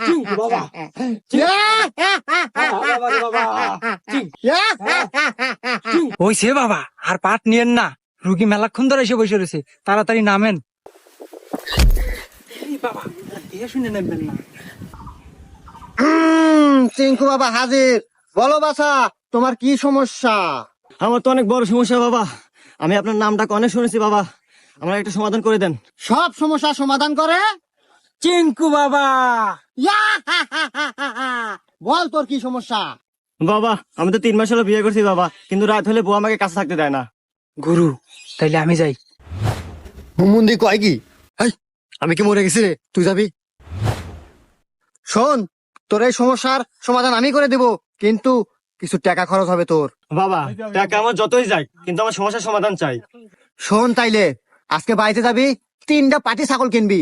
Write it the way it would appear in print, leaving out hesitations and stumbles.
চিঙ্কু বাবা, হইছে বাবা, আর পাট নিয়েন না, রুগী মেলাক্ষণ ধরে এসে বসে রয়েছে, তাড়াতাড়ি নামেন। এই বাবা, দেখে শুনে নামবেন না। চিঙ্কু বাবা হাজির। বলো বাছা, তোমার কি সমস্যা? আমার তো অনেক বড় সমস্যা বাবা। আমি আপনার নামটা অনেক শুনেছি বাবা, আমার একটা সমাধান করে দেন। সব সমস্যা সমাধান করে? চিঙ্কু বাবা, বল তোর কি সমস্যা? বাবা আমি তো 3 মাস হলো বিয়ে করছি বাবা, কিন্তু রাত হলে বউ আমাকে কাছে থাকতে দেয় না। গুরু তাইলে আমি যাই। হুমুন্দি কয় কি? আমি কি মরে গেছি রে? তুই যাবি? শোন, তোর এই সমস্যার সমাধান আমি করে দেব, কিন্তু কিছু টাকা খরচ হবে তোর। বাবা টাকা আমার যতই যাই, কিন্তু আমার সমস্যার সমাধান চাই। শোন তাইলে, আজকে বাড়িতে যাবি, 3টা পাটি ছাগল কিনবি,